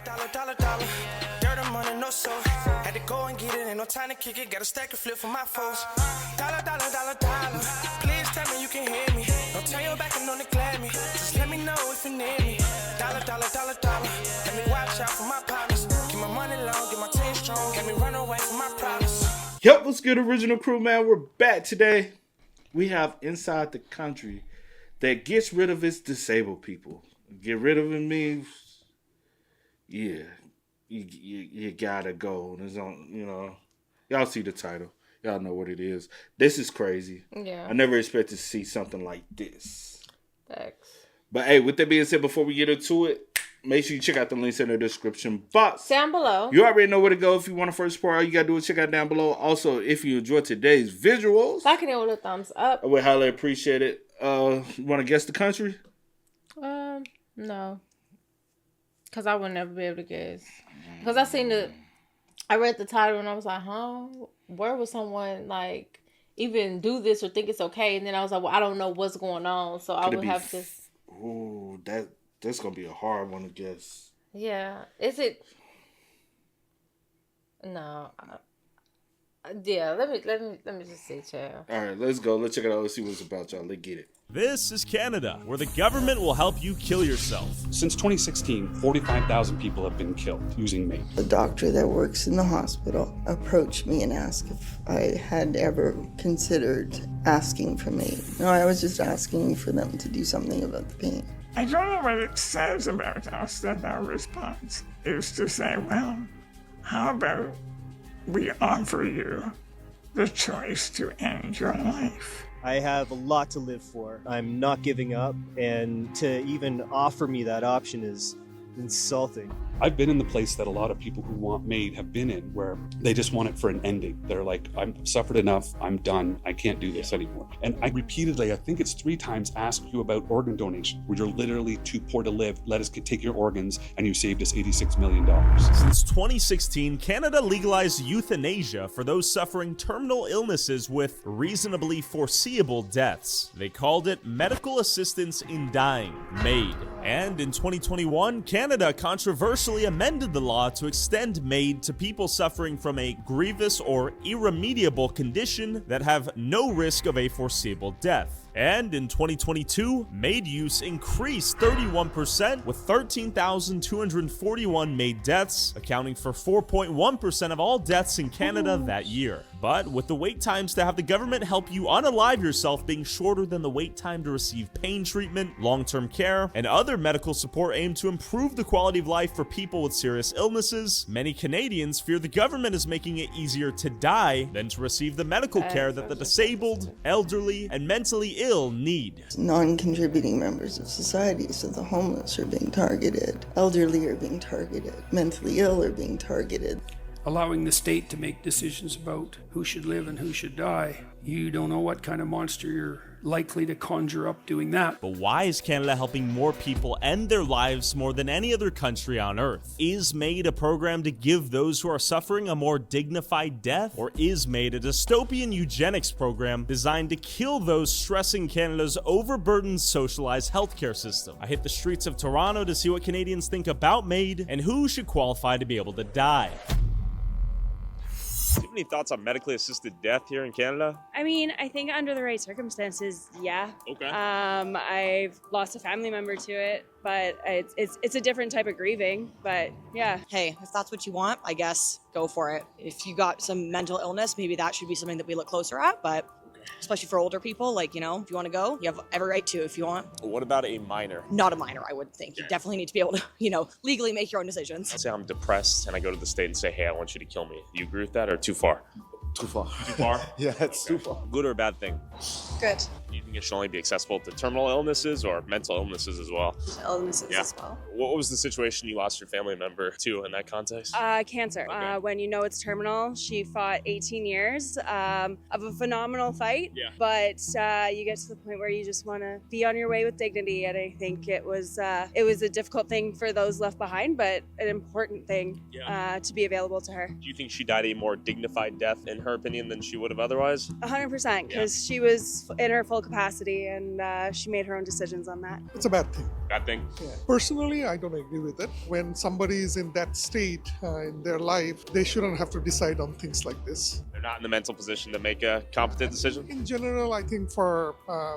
dollar. Dirt and money, no soul. Had to go and get it, ain't no time to kick it. Got a stack of flip for my foes. Dollar. Please tell me you can hear me. Don't turn your back and don't neglect me. Just let me know if you need me. Dollar. Let me watch out for my partners. Keep my money long, get my team strong. Let me run away from my problems. Yep, what's good, original crew, man? We're back today. We have Inside the Country that gets rid of its disabled people. Get rid of it means, yeah, you gotta go. There's on, y'all see the title. Y'all know what it is. This is crazy. Yeah. I never expected to see something like this. Thanks. But hey, with that being said, before we get into it, make sure you check out the links in the description box. Down below. You already know where to go if you want to first support. All you got to do is check out down below. Also, if you enjoyed today's visuals, Like it with a thumbs up. I would highly appreciate it. You want to guess the country? No. Because I would never be able to guess. Because I read the title and I was like, huh? Where would someone, even do this or think it's okay? And then I was like, well, I don't know what's going on. So I would have to... Ooh, that's going to be a hard one to guess. Yeah. Is it... No. Yeah, let me just see, child. All right, let's go. Let's check it out. Let's see what it's about, y'all. Let's get it. This is Canada, where the government will help you kill yourself. Since 2016, 45,000 people have been killed using MAID. The doctor that works in the hospital approached me and asked if I had ever considered asking for MAID. No, I was just asking for them to do something about the pain. I don't know what it says about us that our response is to say, well, how about we offer you the choice to end your life? I have a lot to live for. I'm not giving up, and to even offer me that option is insulting. I've been in the place that a lot of people who want MAID have been in, where they just want it for an ending. They're like, I've suffered enough, I'm done, I can't do this anymore. And I repeatedly, I think it's 3 times, asked you about organ donation, where you're literally too poor to live, let us take your organs, and you saved us $86 million. Since 2016, Canada legalized euthanasia for those suffering terminal illnesses with reasonably foreseeable deaths. They called it medical assistance in dying, MAID. And in 2021, Canada controversially amended the law to extend MAID to people suffering from a grievous or irremediable condition that have no risk of a foreseeable death. And in 2022, MAID use increased 31%, with 13,241 MAID deaths, accounting for 4.1% of all deaths in Canada that year. But with the wait times to have the government help you unalive yourself being shorter than the wait time to receive pain treatment, long-term care, and other medical support aimed to improve the quality of life for people with serious illnesses, many Canadians fear the government is making it easier to die than to receive the medical care that the disabled, elderly, and mentally ill need. Non-contributing members of society, so the homeless are being targeted, elderly are being targeted, mentally ill are being targeted. Allowing the state to make decisions about who should live and who should die, you don't know what kind of monster you're likely to conjure up doing that. But why is Canada helping more people end their lives more than any other country on earth? Is MAID a program to give those who are suffering a more dignified death? Or is MAID a dystopian eugenics program designed to kill those stressing Canada's overburdened socialized healthcare system? I hit the streets of Toronto to see what Canadians think about MAID and who should qualify to be able to die. Do you have any thoughts on medically assisted death here in Canada? I mean, I think under the right circumstances, yeah. Okay. I've lost a family member to it, but it's a different type of grieving, but yeah. Hey, if that's what you want, I guess go for it. If you got some mental illness, maybe that should be something that we look closer at, but especially for older people, if you want to go, you have every right to if you want. What about a minor? Not a minor, I would think. You definitely need to be able to, legally make your own decisions. Let's say I'm depressed and I go to the state and say, hey, I want you to kill me. Do you agree with that or too far? Too far. Too far? Yeah, it's too far. Good or a bad thing? Good. Do you think it should only be accessible to terminal illnesses or mental illnesses as well? Illnesses as well. What was the situation you lost your family member to in that context? Cancer. Okay. When you know it's terminal, she fought 18 years of a phenomenal fight, but you get to the point where you just want to be on your way with dignity, and I think it was a difficult thing for those left behind, but an important thing to be available to her. Do you think she died a more dignified death in her opinion than she would have otherwise? 100%, because she was in her full capacity and she made her own decisions on that. It's a bad thing. Bad thing? Personally, I don't agree with it. When somebody is in that state in their life, they shouldn't have to decide on things like this. They're not in the mental position to make a competent decision? In general, I think for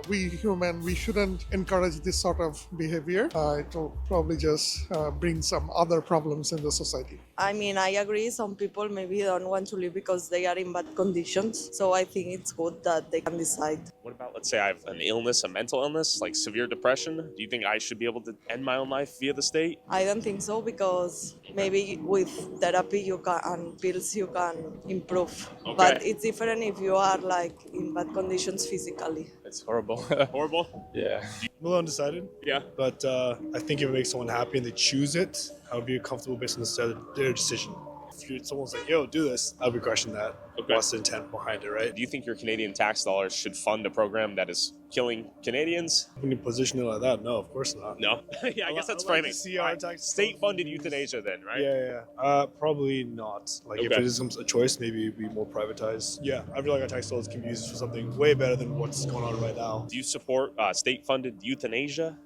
we human, we shouldn't encourage this sort of behavior. It will probably just bring some other problems in the society. I mean, I agree. Some people maybe don't want to live because they are in bad conditions. So I think it's good that they can decide. What about, let's say I have an illness, a mental illness, like severe depression? Do you think I should be able to end my own life via the state? I don't think so, because maybe with therapy you can and pills you can improve. Okay. But it's different if you are like in bad conditions physically. It's horrible. Horrible? Yeah. I'm a little undecided. Yeah. But I think if it makes someone happy and they choose it, I would be comfortable based on their decision. If someone's like, yo, do this, I'll be questioning that. Okay. What's the intent behind it, right? Do you think your Canadian tax dollars should fund a program that is killing Canadians? When you position it like that, no, of course not. No? Yeah, I guess that's I'd like framing. to see our tax State-funded euthanasia then, right? Yeah. Probably not. Like, if Okay. it is a choice, maybe it'd be more privatized. Yeah, I feel like our tax dollars can be used for something way better than what's going on right now. Do you support state-funded euthanasia?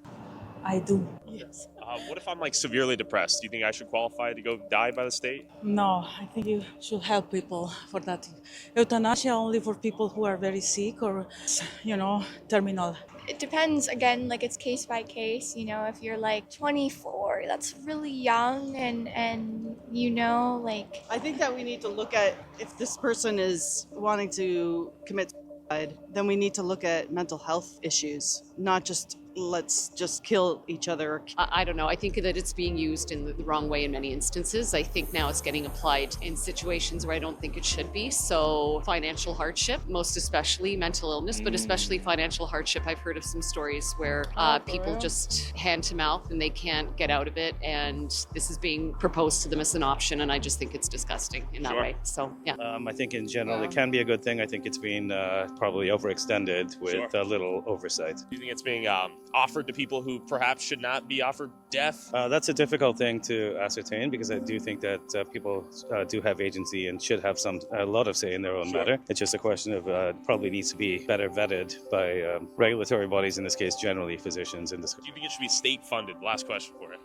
I do. Yes. What if I'm like severely depressed? Do you think I should qualify to go die by the state? No, I think you should help people for that. Euthanasia only for people who are very sick or, terminal. It depends, again, like it's case by case. If you're like 24, that's really young and like... I think that we need to look at if this person is wanting to commit suicide, then we need to look at mental health issues, not just let's just kill each other. I don't know. I think that it's being used in the wrong way in many instances. I think now it's getting applied in situations where I don't think it should be. So financial hardship, most especially mental illness, but especially financial hardship. I've heard of some stories where people just hand to mouth and they can't get out of it. And this is being proposed to them as an option. And I just think it's disgusting in that way. So, yeah. I think in general, it can be a good thing. I think it's been probably overextended with a little oversight. Do you think it's being offered to people who perhaps should not be offered death? That's a difficult thing to ascertain because I do think that people do have agency and should have a lot of say in their own matter. It's just a question of probably needs to be better vetted by regulatory bodies, in this case, generally physicians. In this. Do you think it should be state funded? Last question for it.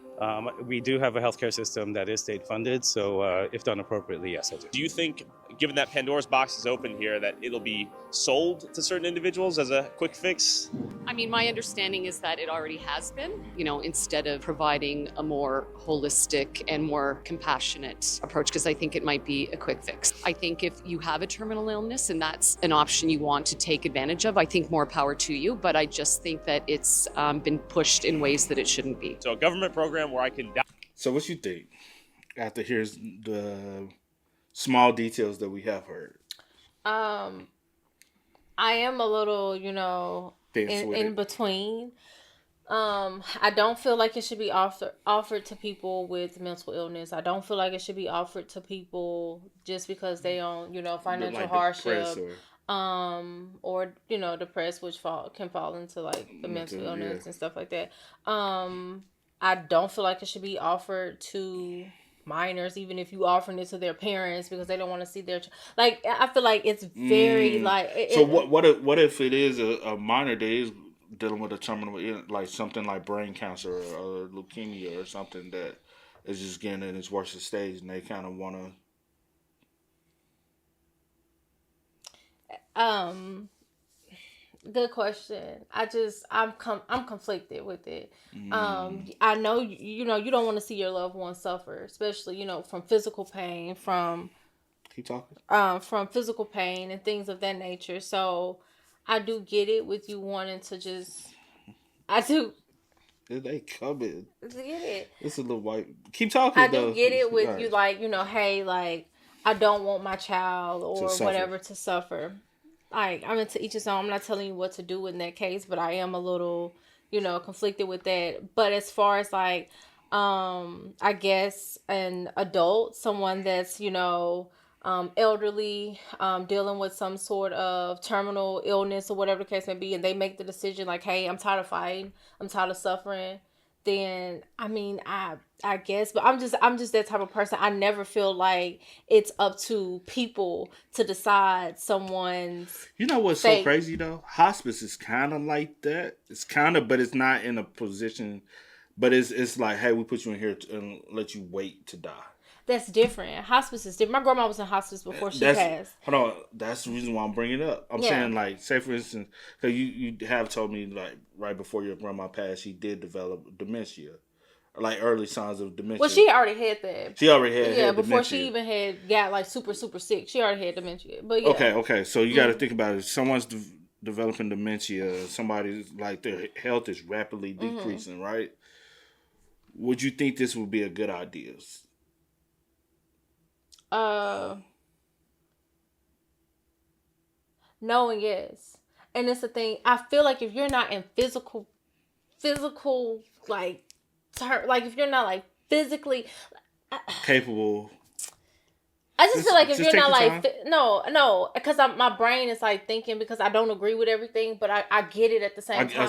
We do have a healthcare system that is state funded, so if done appropriately, yes, I do. Do you think, given that Pandora's box is open here, that it'll be sold to certain individuals as a quick fix? I mean, my understanding is that it already has been, instead of providing a more holistic and more compassionate approach, because I think it might be a quick fix. I think if you have a terminal illness and that's an option you want to take advantage of, I think more power to you, but I just think that it's been pushed in ways that it shouldn't be. So a government program where I can die. So what you think after here's the small details that we have heard? I am a little, in between. I don't feel like it should be offered to people with mental illness. I don't feel like it should be offered to people just because they own, financial hardship. Or depressed, which can fall into like the mental illness and stuff like that. I don't feel like it should be offered to minors, even if you offering it to their parents because they don't want to see their like. I feel like it's very what if it is a minor that is dealing with a terminal, like something like brain cancer or leukemia or something that is just getting in its worst stage, and they kind of want to. Good question. I'm conflicted with it. I know you don't want to see your loved one suffer, especially from physical pain, from physical pain and things of that nature. So I do get it with you wanting to just. I do. They coming. Get it. It's a little white. Keep talking. I do get it with you, like hey, like I don't want my child or whatever to suffer. Like, I'm into each his own. I'm not telling you what to do in that case, but I am a little, conflicted with that. But as far as like, I guess an adult, someone that's, elderly, dealing with some sort of terminal illness or whatever the case may be, and they make the decision like, hey, I'm tired of fighting, I'm tired of suffering, then I mean, I guess, but I'm just that type of person. I never feel like it's up to people to decide someone's. You know what's so crazy though? Hospice is kind of like that. It's kind of, but it's not in a position But it's like, hey, we put you in here and let you wait to die. That's different. Hospice is different. My grandma was in hospice before she passed. Hold on. That's the reason why I'm bringing it up. I'm saying, like, say for instance, because you have told me, like, right before your grandma passed, she did develop dementia. Like, early signs of dementia. Well, she already had that. She already had before dementia. she even got, like, super, super sick. She already had dementia. But yeah. Okay. So you got to think about it. Someone's developing dementia. Somebody's, like, their health is rapidly decreasing, right? Would you think this would be a good idea? No and yes. And it's the thing. I feel like if you're not in physical, like, if you're not, like, physically capable. I just feel like if you're not like no, because my brain is like thinking, because I don't agree with everything, but I get it at the same time.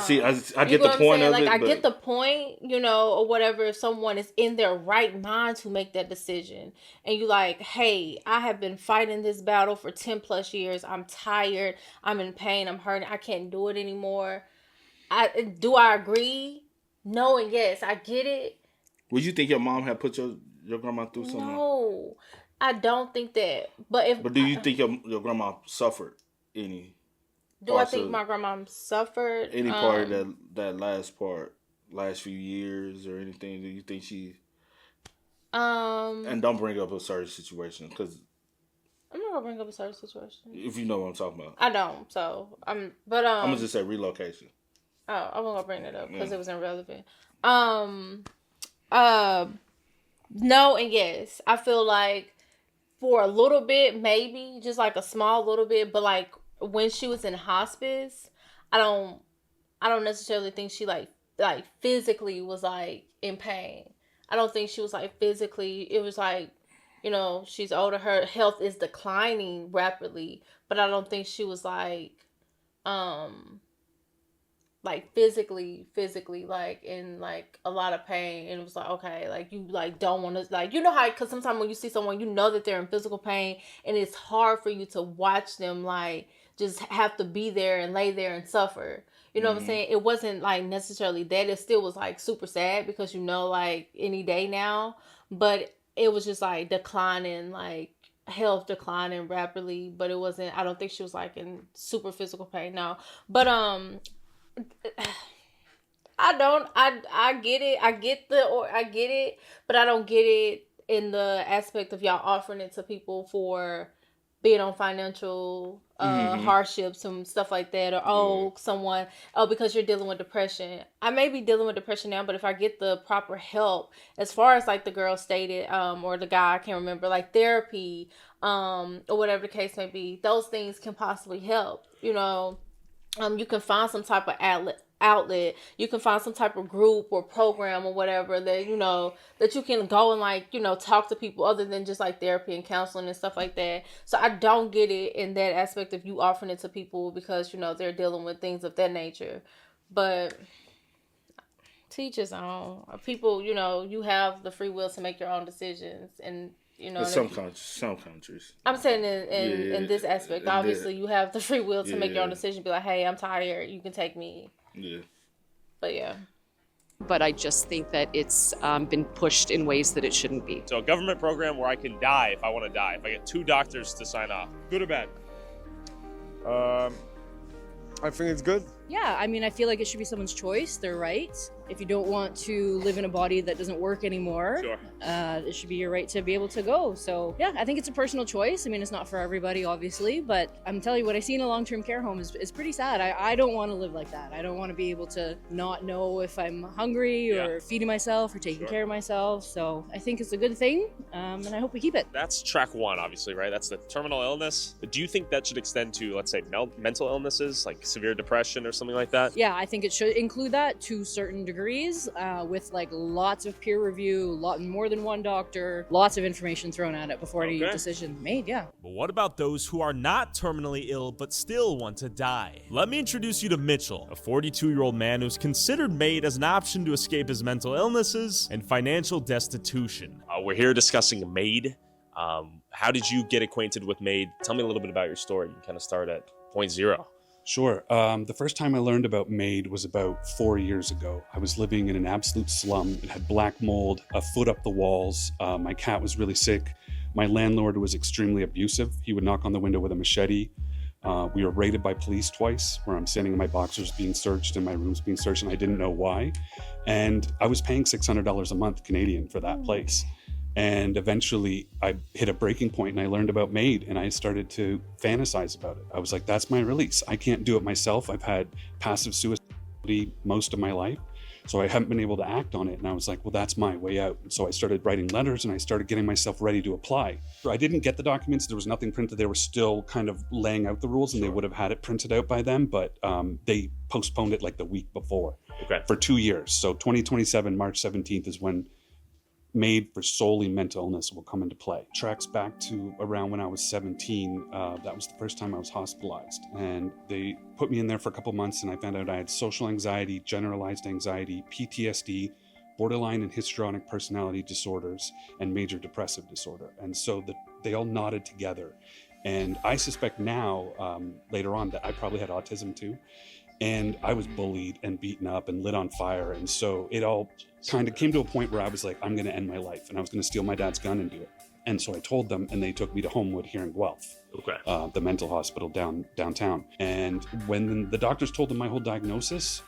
I get the point of it. Like, I get the point, or whatever. If someone is in their right mind to make that decision, and you like, hey, I have been fighting this battle for 10 plus years. I'm tired. I'm in pain. I'm hurting. I can't do it anymore. Do I agree? No and yes, I get it. Would you think your mom had put your grandma through something? No. I don't think that, but do you think your grandma suffered any? Do I think my grandma suffered any part of that last few years or anything? Do you think she? And don't bring up a certain situation, because I'm not gonna bring up a certain situation. If you know what I'm talking about, I don't. So I'm gonna just say relocation. Oh, I wasn't gonna bring that up because it was irrelevant. No and yes, I feel like. For a little bit, maybe just like a small little bit, but like when she was in hospice, I don't necessarily think she like physically was like in pain. I don't think she was like physically. It was like, she's older, her health is declining rapidly, but I don't think she was like physically like in like a lot of pain, and it was like, okay, like you like don't want to, like, how, because sometimes when you see someone, that they're in physical pain, and it's hard for you to watch them like just have to be there and lay there and suffer. You know what I'm saying? It wasn't like necessarily that. It still was like super sad, because like any day now, but it was just like declining, like health declining rapidly. But it wasn't, I don't think she was like in super physical pain, no. But I get it. I get it, but I don't get it in the aspect of y'all offering it to people for being on financial hardships and stuff like that, or because you're dealing with depression. I may be dealing with depression now, but if I get the proper help, as far as like the girl stated, or the guy, I can't remember, like therapy, or whatever the case may be, those things can possibly help. You can find some type of outlet. You can find some type of group or program or whatever that, that you can go and like, talk to people other than just like therapy and counseling and stuff like that. So I don't get it in that aspect of you offering it to people because, they're dealing with things of that nature. But teach his own. People, you have the free will to make your own decisions, and some countries. I'm saying in this aspect, obviously you have the free will to make your own decision. Be like, hey, I'm tired. You can take me. Yeah. But yeah. But I just think that it's been pushed in ways that it shouldn't be. So a government program where I can die if I want to die. If I get 2 doctors to sign off. Good or bad? I think it's good. Yeah, I feel like it should be someone's choice. They're right. If you don't want to live in a body that doesn't work anymore, it should be your right to be able to go. So yeah, I think it's a personal choice. It's not for everybody, obviously, but I'm telling you, what I see in a long-term care home is pretty sad. I don't want to live like that. I don't want to be able to not know if I'm hungry or feeding myself or taking care of myself. So I think it's a good thing, and I hope we keep it. That's track 1, obviously, right? That's the terminal illness. But do you think that should extend to, let's say, mental illnesses, like severe depression or something like that? Yeah, I think it should include that to certain degrees, with like lots of peer review, more than one doctor, lots of information thrown at it before any decision made. Yeah. But what about those who are not terminally ill but still want to die? Let me introduce you to Mitchell, a 42-year-old man who's considered MAID as an option to escape his mental illnesses and financial destitution. We're here discussing MAID. How did you get acquainted with MAID? Tell me a little bit about your story. You kind of start at point 0. Sure. The first time I learned about MAID was about 4 years ago. I was living in an absolute slum. It had black mold, a foot up the walls. My cat was really sick. My landlord was extremely abusive. He would knock on the window with a machete. We were raided by police twice, where I'm standing in my boxers being searched and my room's being searched, and I didn't know why. And I was paying $600 a month Canadian for that place. And eventually I hit a breaking point and I learned about MAID and I started to fantasize about it. I was like, that's my release. I can't do it myself. I've had passive suicide most of my life, so I haven't been able to act on it. And I was like, well, that's my way out. And so I started writing letters and I started getting myself ready to apply. I didn't get the documents. There was nothing printed. They were still kind of laying out the rules and they would have had it printed out by then, but they postponed it like the week before for 2 years. So 2027, March 17th is when MAID for solely mental illness will come into play. Tracks back to around when I was 17. That was the first time I was hospitalized. And they put me in there for a couple months and I found out I had social anxiety, generalized anxiety, PTSD, borderline and histrionic personality disorders, and major depressive disorder. And so they all knotted together. And I suspect now, later on, that I probably had autism too. And I was bullied and beaten up and lit on fire. And so it all kind of came to a point where I was like, I'm going to end my life and I was going to steal my dad's gun and do it. And so I told them, and they took me to Homewood here in Guelph, the mental hospital downtown. And when the doctors told them my whole diagnosis,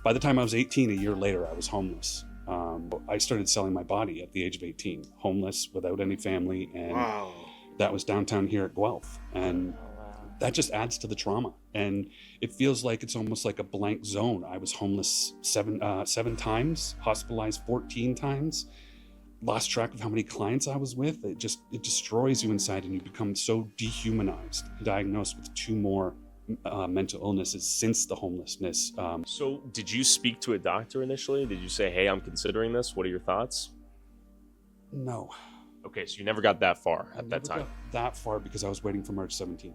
by the time I was 18, a year later, I was homeless. I started selling my body at the age of 18, homeless, without any family. And that was downtown here at Guelph. And that just adds to the trauma. And it feels like it's almost like a blank zone. I was homeless seven times, hospitalized 14 times, lost track of how many clients I was with. It destroys you inside and you become so dehumanized. Diagnosed with 2 more mental illnesses since the homelessness. So did you speak to a doctor initially? Did you say, hey, I'm considering this? What are your thoughts? No. Okay, so you never got that far at that time. Got that far because I was waiting for March 17th.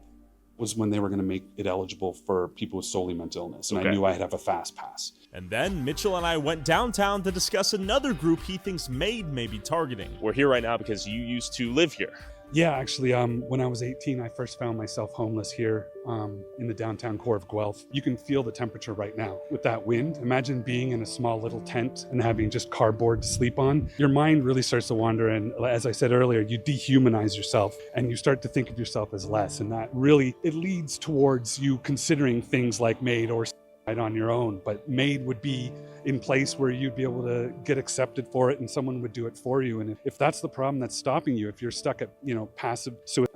Was when they were going to make it eligible for people with solely mental illness. And I knew I'd have a fast pass. And then Mitchell and I went downtown to discuss another group he thinks MAID may be targeting. We're here right now because you used to live here. Yeah, actually, when I was 18, I first found myself homeless here in the downtown core of Guelph. You can feel the temperature right now with that wind. Imagine being in a small little tent and having just cardboard to sleep on. Your mind really starts to wander, and as I said earlier, you dehumanize yourself and you start to think of yourself as less, and that really, it leads towards you considering things like MAID or on your own. But MAID would be in place where you'd be able to get accepted for it and someone would do it for you. And if that's the problem that's stopping you, if you're stuck at, passive suicide,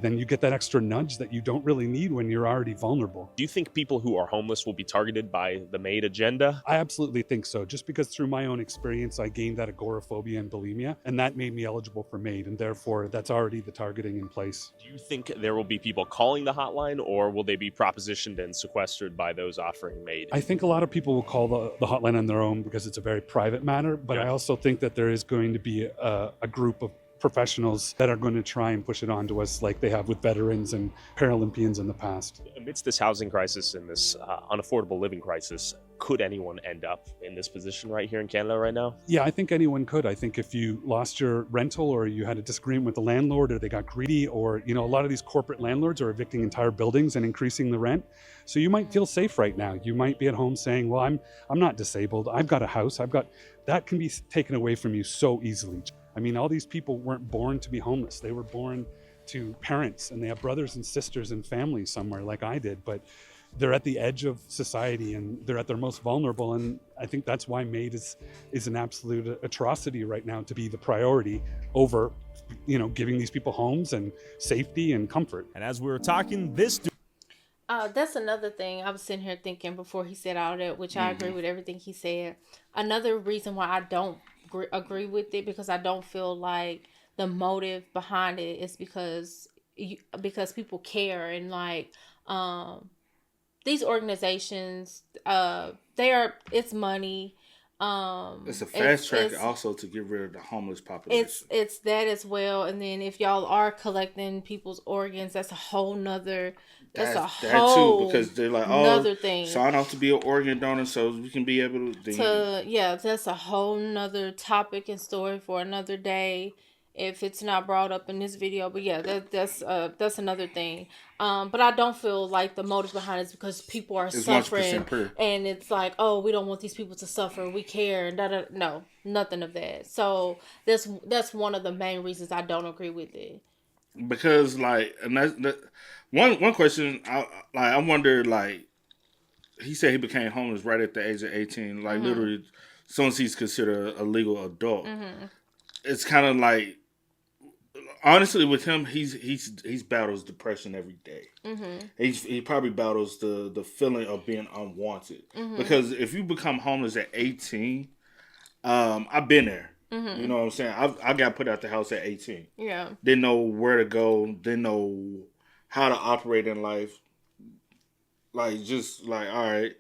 then you get that extra nudge that you don't really need when you're already vulnerable. Do you think people who are homeless will be targeted by the MAID agenda? I absolutely think so, just because through my own experience, I gained that agoraphobia and bulimia, and that made me eligible for MAID, and therefore that's already the targeting in place. Do you think there will be people calling the hotline, or will they be propositioned and sequestered by those offering MAID? I think a lot of people will call the hotline on their own because it's a very private matter, but I also think that there is going to be a group of professionals that are going to try and push it onto us like they have with veterans and Paralympians in the past. Amidst this housing crisis and this unaffordable living crisis, could anyone end up in this position right here in Canada right now? Yeah, I think anyone could. I think if you lost your rental or you had a disagreement with the landlord or they got greedy, or, a lot of these corporate landlords are evicting entire buildings and increasing the rent. So you might feel safe right now. You might be at home saying, well, I'm not disabled. I've got a house. That can be taken away from you so easily. I mean, all these people weren't born to be homeless. They were born to parents and they have brothers and sisters and families somewhere like I did, but they're at the edge of society and they're at their most vulnerable. And I think that's why MAID is an absolute atrocity right now to be the priority over, giving these people homes and safety and comfort. And as we were talking, this that's another thing I was sitting here thinking before he said all that, which I agree with everything he said. Another reason why I don't agree with it, because I don't feel like the motive behind it is because people care, and like these organizations, it's money. It's a fast track also to get rid of the homeless population. It's that as well. And then if y'all are collecting people's organs, that's a whole nother. That too, because they're like, another thing. Sign off to be an organ donor so we can be able to. Yeah, that's a whole nother topic and story for another day. if it's not brought up in this video. But yeah, that's another thing. But I don't feel like the motive behind it is because people are suffering, and it's like, oh, we don't want these people to suffer. We care, and no, nothing of that. So that's one of the main reasons I don't agree with it. Because like, and that one question I wonder, like, he said he became homeless right at the age of 18, like literally as soon as he's considered a legal adult. It's kind of like, honestly, with him, he's battles depression every day. He probably battles the feeling of being unwanted. Because if you become homeless at 18, I've been there. You know what I'm saying? I got put out the house at 18. Yeah. Didn't know where to go. Didn't know how to operate in life. Like, just like, all right.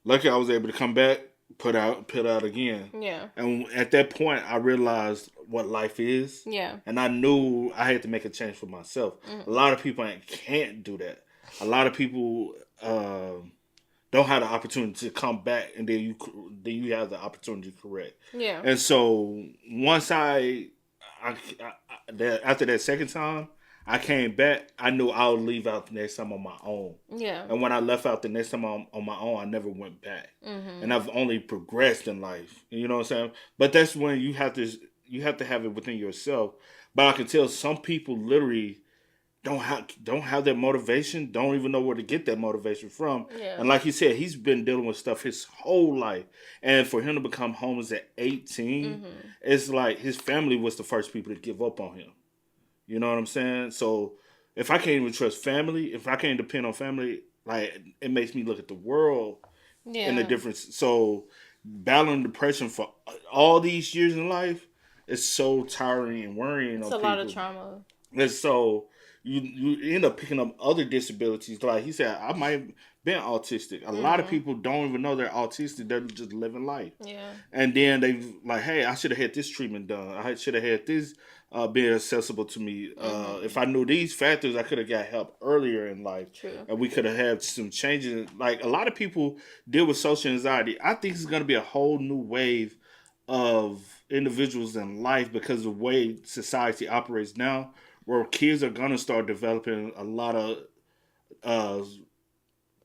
Lucky I was able to come back, put out again. Yeah. And at that point, I realized what life is. Yeah. And I knew I had to make a change for myself. A lot of people can't do that. A lot of people don't have the opportunity to come back, and then you have the opportunity to correct. Yeah. And so once after that second time, I came back, I knew I would leave out the next time on my own. Yeah. And when I left out the next time on my own, I never went back. And I've only progressed in life. You know what I'm saying? But that's when you have to have it within yourself. But I can tell some people literally don't have that motivation, don't even know where to get that motivation from. Yeah. And like he said, he's been dealing with stuff his whole life. And for him to become homeless at 18, it's like his family was the first people to give up on him. You know what I'm saying? So if I can't even trust family, if I can't depend on family, like, it makes me look at the world in a different. So battling depression for all these years in life is so tiring and worrying. It's on a people. lot of trauma. And so you end up picking up other disabilities. Like he said, I might have been autistic. A lot of people don't even know they're autistic. They're just living life. Yeah. And then they like, hey, I should have had this treatment done. I should have had this being accessible to me. If I knew these factors, I could have got help earlier in life. True. And we could have had some changes. Like, a lot of people deal with social anxiety. I think it's going to be a whole new wave of individuals in life because of the way society operates now, where kids are going to start developing a lot of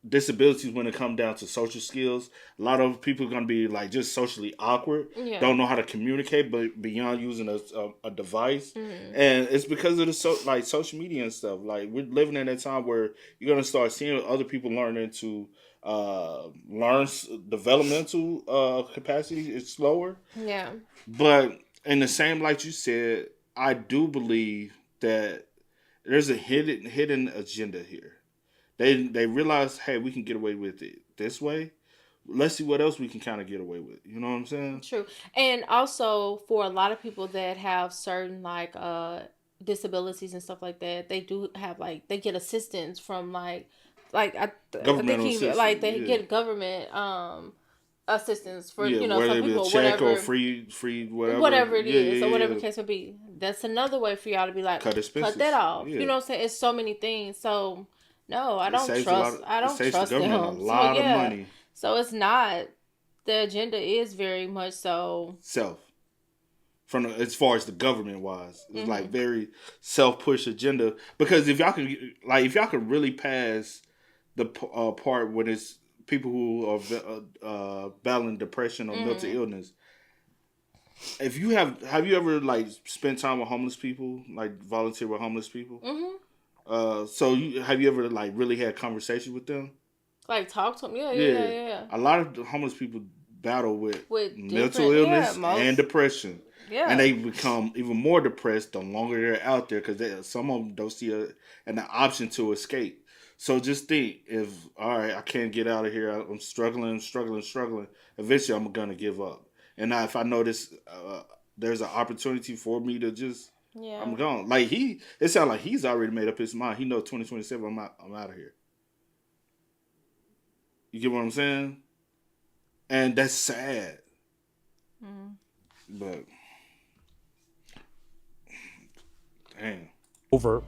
disabilities when it comes down to social skills. A lot of people are going to be like just socially awkward, don't know how to communicate, but beyond using a device. And it's because of the social media and stuff. Like, we're living in a time where you're going to start seeing other people learning to learn developmental capacity is slower. Yeah. But in the same light you said, I do believe that there's a hidden agenda here. They realize, hey, we can get away with it this way. Let's see what else we can kind of get away with. You know what I'm saying? True. And also, for a lot of people that have certain disabilities and stuff like that, they do have they get assistance from governmental assistance. They get government assistance for some people, check whatever, or free whatever it is, or whatever the case would be. That's another way for y'all to be like, cut that off. You know what I'm saying? It's so many things. So no, I don't trust. I don't trust them. A lot of money. So it's not. The agenda is very much so self. As far as the government wise, it's like very self-push agenda. Because if y'all can really pass the part when it's people who are battling depression or mental illness. If you have you ever spent time with homeless people, volunteer with homeless people? So have you ever really had conversations with them? Talk to them? Yeah. A lot of the homeless people battle with mental illness and depression. Yeah. And they become even more depressed the longer they're out there because some of them don't see an option to escape. So just think, if, all right, I can't get out of here, I'm struggling. Eventually, I'm going to give up. And now if I notice there's an opportunity for me to just, I'm gone. It sounds like he's already made up his mind. He knows 2027, I'm out of here. You get what I'm saying? And that's sad. But, damn. Over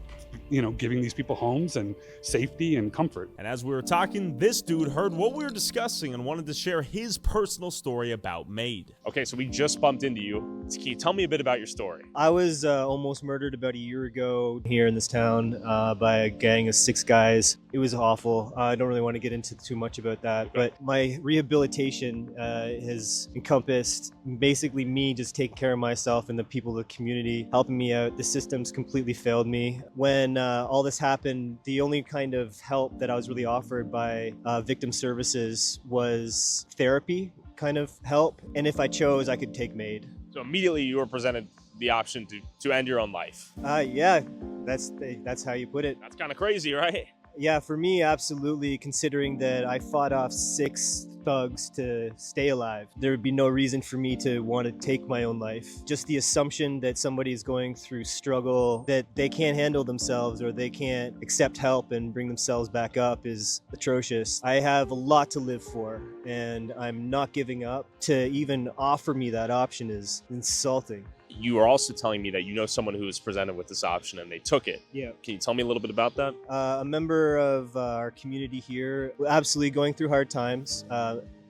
giving these people homes and safety and comfort. And as we were talking, this dude heard what we were discussing and wanted to share his personal story about MAID. Okay, so we just bumped into you. Can you tell me a bit about your story? I was almost murdered about a year ago here in this town by a gang of 6 guys. It was awful. I don't really want to get into too much about that, but my rehabilitation has encompassed basically me just taking care of myself and the people of the community, helping me out. The system's completely failed me. When all this happened, the only kind of help that I was really offered by victim services was therapy kind of help, and if I chose, I could take MAID. So immediately you were presented the option to end your own life. Yeah, that's how you put it. That's kind of crazy, right? Yeah, for me, absolutely, considering that I fought off 6 thugs to stay alive. There would be no reason for me to want to take my own life. Just the assumption that somebody is going through struggle, that they can't handle themselves or they can't accept help and bring themselves back up is atrocious. I have a lot to live for, and I'm not giving up. To even offer me that option is insulting. You are also telling me that you know someone who was presented with this option and they took it. Yeah. Can you tell me a little bit about that? A member of our community here, absolutely going through hard times,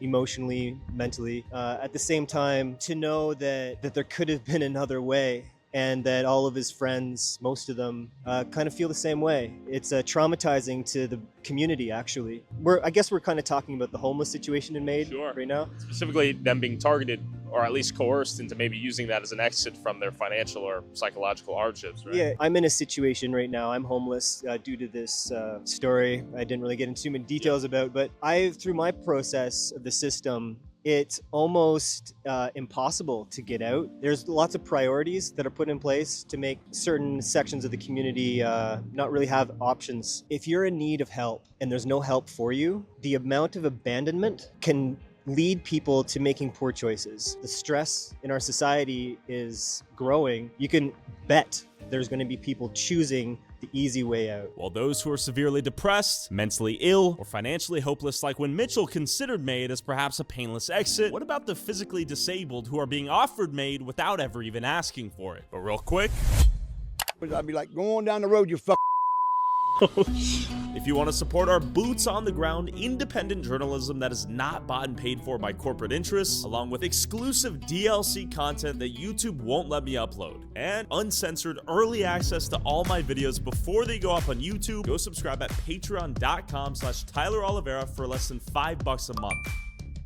emotionally, mentally. At the same time, to know that there could have been another way, and that all of his friends, most of them, kind of feel the same way. It's traumatizing to the community, actually. I guess we're kind of talking about the homeless situation in MAID right now. Specifically them being targeted or at least coerced into maybe using that as an exit from their financial or psychological hardships, right? Yeah, I'm in a situation right now. I'm homeless due to this story I didn't really get into too many details about, but through my process of the system, it's almost impossible to get out. There's lots of priorities that are put in place to make certain sections of the community not really have options. If you're in need of help and there's no help for you, the amount of abandonment can lead people to making poor choices. The stress in our society is growing. You can bet there's going to be people choosing the easy way out. While those who are severely depressed, mentally ill, or financially hopeless, like when Mitchell considered MAID as perhaps a painless exit, what about the physically disabled who are being offered MAID without ever even asking for it? But real quick, I'd be like, go on down the road, you fuck. If you want to support our boots on the ground independent journalism that is not bought and paid for by corporate interests, along with exclusive DLC content that YouTube won't let me upload, and uncensored early access to all my videos before they go up on YouTube, go subscribe at patreon.com/Tyler Oliveira for less than $5 a month.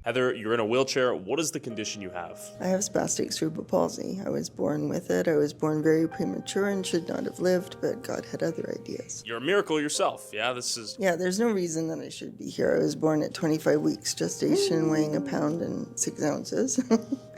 Heather, you're in a wheelchair. What is the condition you have? I have spastic cerebral palsy. I was born with it. I was born very premature and should not have lived, but God had other ideas. You're a miracle yourself. Yeah, Yeah, there's no reason that I should be here. I was born at 25 weeks gestation, weighing 1 pound and 6 ounces.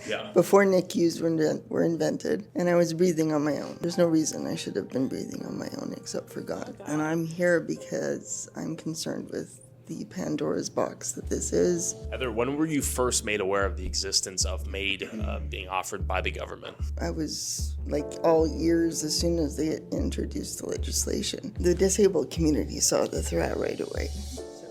Yeah. Before NICUs were invented, and I was breathing on my own. There's no reason I should have been breathing on my own except for God. And I'm here because I'm concerned with the Pandora's box that this is. Heather, when were you first made aware of the existence of MAID being offered by the government? I was like all ears as soon as they introduced the legislation. The disabled community saw the threat right away.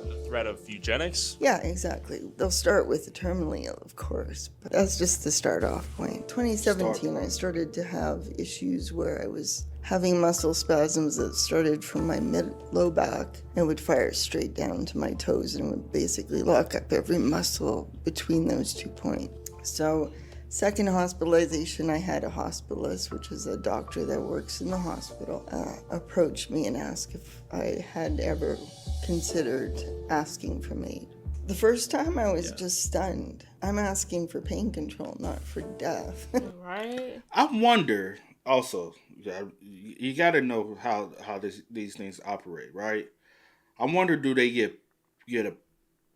The threat of eugenics? Yeah, exactly. They'll start with the terminally ill, of course, but that's just the start off point. 2017, I started to have issues where I was having muscle spasms that started from my low back and would fire straight down to my toes and would basically lock up every muscle between those 2 points. So, second hospitalization, I had a hospitalist, which is a doctor that works in the hospital, approach me and ask if I had ever considered asking for MAID. The first time I was just stunned. I'm asking for pain control, not for death. Right? I wonder also, you got to know how these things operate, right? I wonder, do they get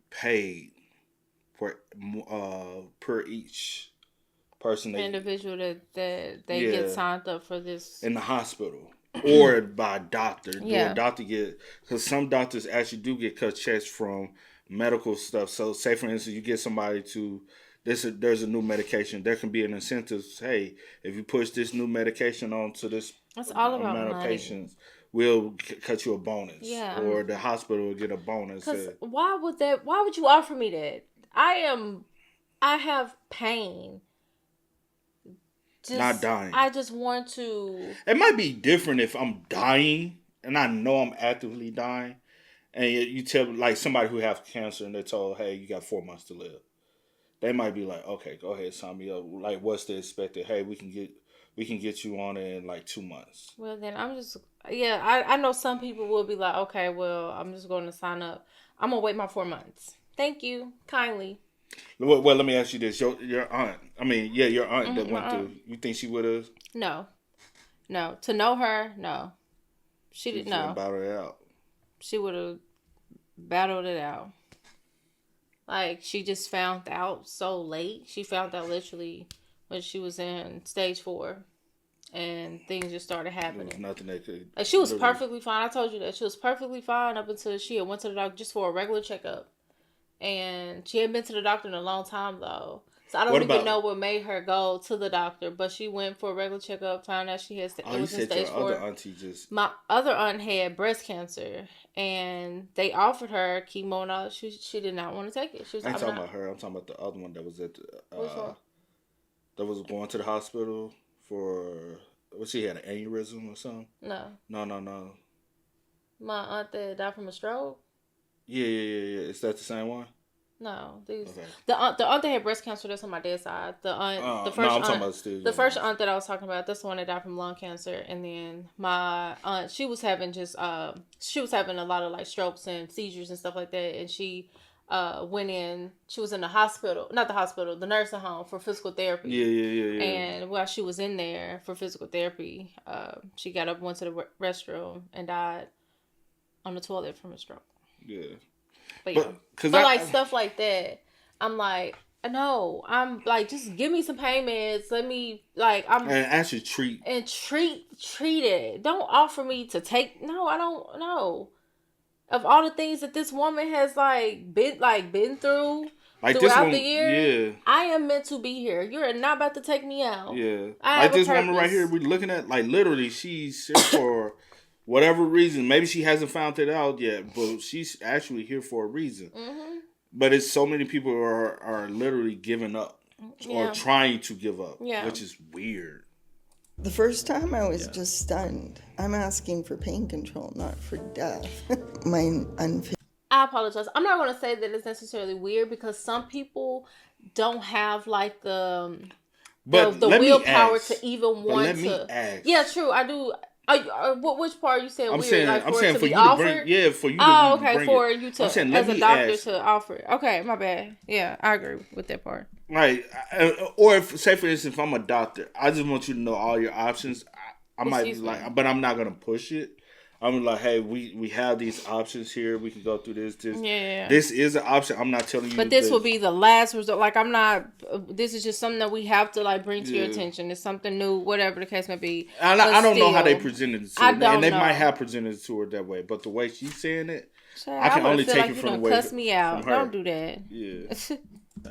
paid for per each person individual that they get signed up for this in the hospital or by a doctor? Yeah. Do a doctor get, because some doctors actually do get cut checks from medical stuff. So say for instance, you get somebody to there's a new medication. There can be an incentive. Hey, if you push this new medication onto this That's all about amount of money. Patients, we'll cut you a bonus. Yeah. Or the hospital will get a bonus. Because why would you offer me that? I have pain. Not dying. I just want to. It might be different if I'm dying and I know I'm actively dying, and you tell like somebody who has cancer and they're told, hey, you got 4 months to live. They might be like, okay, go ahead, sign me up. Like, what's the expected? Hey, we can get you on it in like 2 months. Well, then I know some people will be like, okay, well, I'm just going to sign up. I'm going to wait my 4 months. Thank you. Kindly. Well, let me ask you this. Your aunt, your aunt that went through, you think she would have? No. To know her, no. She didn't know. Battled it out. She would have battled it out. Like, she just found out so late. She found out literally when she was in stage 4. And things just started happening. There was nothing that could... Like, she was perfectly fine. I told you that. She was perfectly fine up until she had went to the doctor just for a regular checkup. And she hadn't been to the doctor in a long time, though. So I don't even know what made her go to the doctor. But she went for a regular checkup, found out she had was in stage 4. Other auntie just... My other aunt had breast cancer. And they offered her chemo and all. She did not want to take it. She was I ain't talking about her. I'm talking about the other one that was at the... Which one? That was going to the hospital for... What, she had an aneurysm or something? No. No. My aunt that died from a stroke? Yeah. Is that the same one? No, okay. The aunt that had breast cancer, that's on my dad's side. The first aunt that I was talking about, that's the one that died from lung cancer. And then my aunt, she was having a lot of like strokes and seizures and stuff like that. And she went in. She was in the nursing home for physical therapy. Yeah. And while she was in there for physical therapy, she got up, went to the restroom, and died on the toilet from a stroke. Yeah. But like stuff like that, I'm like, no, I'm like, just give me some payments. Let me and actually treat it. Don't offer me to take. No, I don't know. Of all the things that this woman has been through throughout the year, I am meant to be here. You're not about to take me out. Yeah, like this woman right here, we're looking at, like, literally, she's here for whatever reason. Maybe she hasn't found it out yet, but she's actually here for a reason. Mm-hmm. But it's so many people are literally giving up or trying to give up, which is weird. The first time I was just stunned. I'm asking for pain control, not for death. I apologize. I'm not going to say that it's necessarily weird because some people don't have like the willpower to even want to. Ask. Yeah, true. I do. Which part are you saying weird? I'm saying for you to bring. For you to okay. For you to, as a doctor, to offer it. Okay, my bad. Yeah, I agree with that part. Right. Or if, say for instance, if I'm a doctor, I just want you to know all your options. I might be like, but I'm not going to push it. I'm like, hey, we have these options here. We can go through this. This is an option. I'm not telling you. But this will be the last resort. Like, I'm not. This is just something that we have to like bring to your attention. It's something new, whatever the case may be. I don't know how they presented it to her, and they know. Might have presented it to her that way. But the way she's saying it, Child, I can only take like it from the way. Cuss me out. Don't do that. Yeah.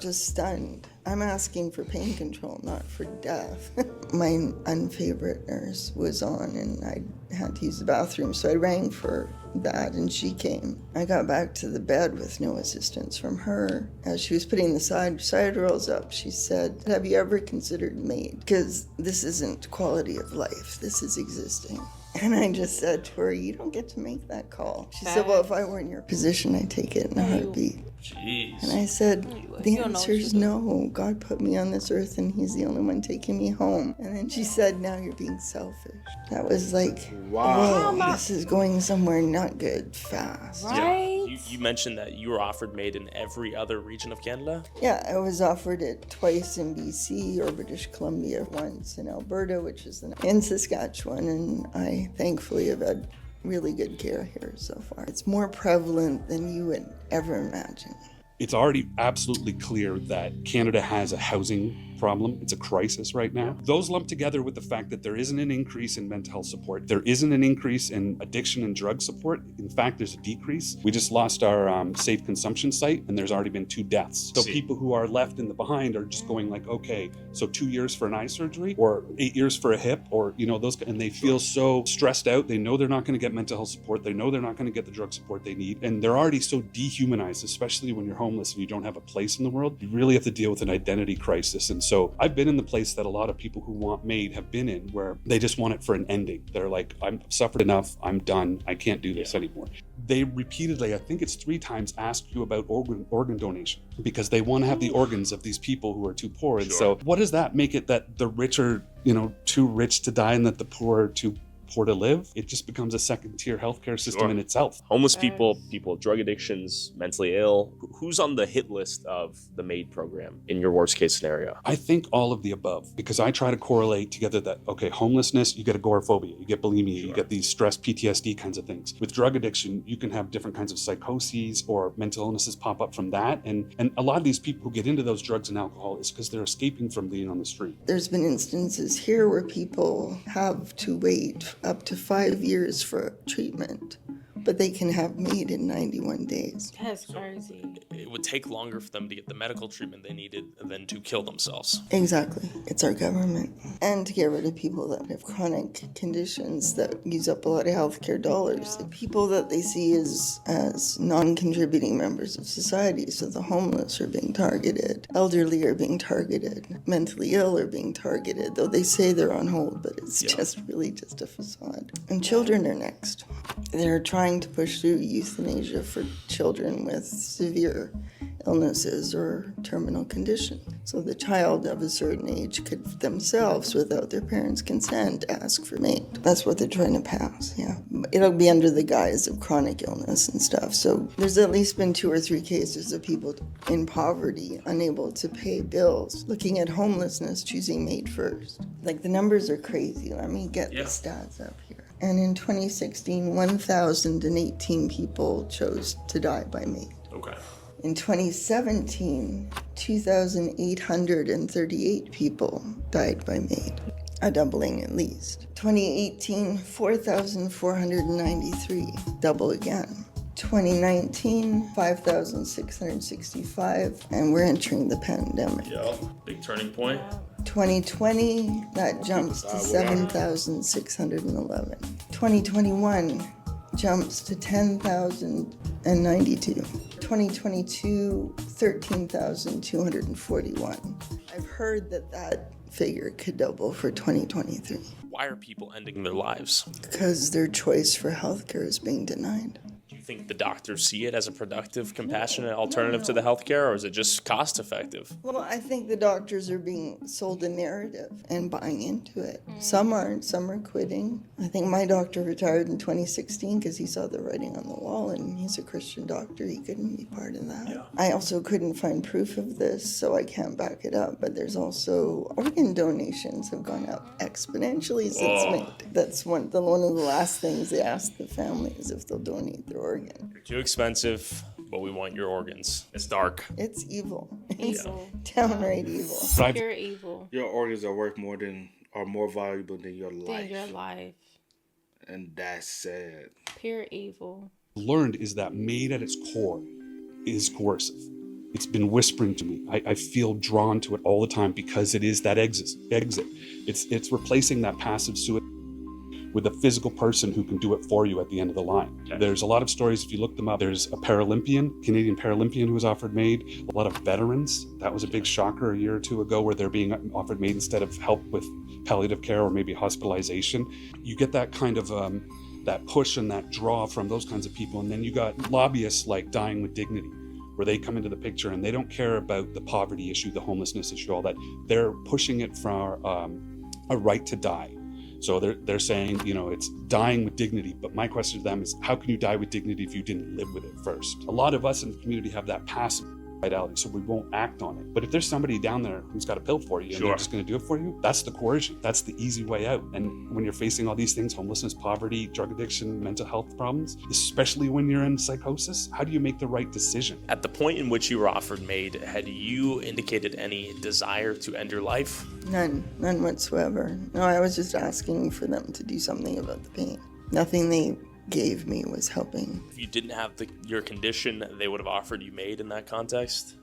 Just stunned. I'm asking for pain control, not for death. My unfavorite nurse was on and I had to use the bathroom, so I rang for that and she came. I got back to the bed with no assistance from her. As she was putting the side rolls up, she said, have you ever considered MAID? Because this isn't quality of life, this is existing. And I just said to her, you don't get to make that call. She said, well, if I were in your position, I'd take it in a heartbeat. Jeez. And I said, the answer is no. God put me on this earth and he's the only one taking me home. And then she said, now you're being selfish. That was like, wow. Whoa, this is going somewhere not good fast. Right? Yeah. You mentioned that you were offered MAID in every other region of Canada? Yeah, I was offered it twice in BC or British Columbia, once in Alberta, which is in Saskatchewan, and I thankfully have had really good care here so far. It's more prevalent than you would ever imagine. It's already absolutely clear that Canada has a housing problem. It's a crisis right now. Those lumped together with the fact that there isn't an increase in mental health support, there isn't an increase in addiction and drug support. In fact, there's a decrease. We just lost our safe consumption site and there's already been 2 deaths. So people who are left in the behind are just going like, okay, so 2 years for an eye surgery or 8 years for a hip or, those, and they feel so stressed out. They know they're not going to get mental health support. They know they're not going to get the drug support they need. And they're already so dehumanized, especially when you're homeless and you don't have a place in the world. You really have to deal with an identity crisis and So I've been in the place that a lot of people who want MAID have been in, where they just want it for an ending. They're like, I've suffered enough, I'm done, I can't do this anymore. They repeatedly, I think it's 3 times, ask you about organ donation because they want to have the organs of these people who are too poor. And so what does that make it, that the rich are, too rich to die and that the poor are too poor to live? It just becomes a second-tier healthcare system in itself. Homeless people with drug addictions, mentally ill. Who's on the hit list of the MAID program in your worst case scenario? I think all of the above, because I try to correlate together that, okay, homelessness, you get agoraphobia, you get bulimia, you get these stress, PTSD kinds of things. With drug addiction, you can have different kinds of psychoses or mental illnesses pop up from that. And a lot of these people who get into those drugs and alcohol is because they're escaping from being on the street. There's been instances here where people have to wait up to 5 years for treatment, but they can have MAID in 91 days. That's crazy. It would take longer for them to get the medical treatment they needed than to kill themselves. Exactly. It's our government. And to get rid of people that have chronic conditions that use up a lot of healthcare dollars. The people that they see as non-contributing members of society. So the homeless are being targeted. Elderly are being targeted. Mentally ill are being targeted. Though they say they're on hold, but it's just really just a facade. And children are next. They're trying to push through euthanasia for children with severe illnesses or terminal condition. So the child of a certain age could themselves, without their parents' consent, ask for MAID. That's what they're trying to pass, yeah. It'll be under the guise of chronic illness and stuff. So there's at least been 2 or 3 cases of people in poverty, unable to pay bills, looking at homelessness, choosing MAID first. Like, the numbers are crazy. Let me get the stats up here. And in 2016, 1,018 people chose to die by MAID. Okay. In 2017, 2,838 people died by MAID, a doubling at least. 2018, 4,493, double again. 2019, 5,665, and we're entering the pandemic. Yeah, big turning point. 2020, that jumps to 7,611. 2021 jumps to 10,092. 2022, 13,241. I've heard that figure could double for 2023. Why are people ending their lives? Because their choice for healthcare is being denied. Do you think the doctors see it as a productive, compassionate alternative to the healthcare, or is it just cost effective? Well, I think the doctors are being sold a narrative and buying into it. Some aren't, some are quitting. I think my doctor retired in 2016 because he saw the writing on the wall, and he's a Christian doctor. He couldn't be part of that. Yeah. I also couldn't find proof of this, so I can't back it up. But there's also organ donations have gone up exponentially since MAID. That's one of the last things they ask the families if they'll donate their organ. You're too expensive, but we want your organs. It's dark. It's evil. It's downright evil. Pure evil. Your organs are worth more valuable than your life. Than your life. And that's sad. Pure evil. Learned is that MAID at its core is coercive. It's been whispering to me. I feel drawn to it all the time because it is that exit. It's replacing that passive suicide with a physical person who can do it for you at the end of the line. Okay. There's a lot of stories, if you look them up. There's a Canadian Paralympian who was offered MAID. A lot of veterans. That was a big shocker a year or 2 ago where they're being offered MAID instead of help with palliative care or maybe hospitalization. You get that kind of that push and that draw from those kinds of people. And then you got lobbyists like Dying with Dignity, where they come into the picture and they don't care about the poverty issue, the homelessness issue, all that. They're pushing it for a right to die. So they're saying, it's dying with dignity. But my question to them is, how can you die with dignity if you didn't live with it first? A lot of us in the community have that passive vitality, so we won't act on it. But if there's somebody down there who's got a pill for you and they're just going to do it for you, that's the coercion. That's the easy way out. And when you're facing all these things, homelessness, poverty, drug addiction, mental health problems, especially when you're in psychosis, how do you make the right decision? At the point in which you were offered MAID, had you indicated any desire to end your life? None whatsoever. No, I was just asking for them to do something about the pain. Nothing they gave me was helping. If you didn't have your condition, they would have offered you MAID in that context?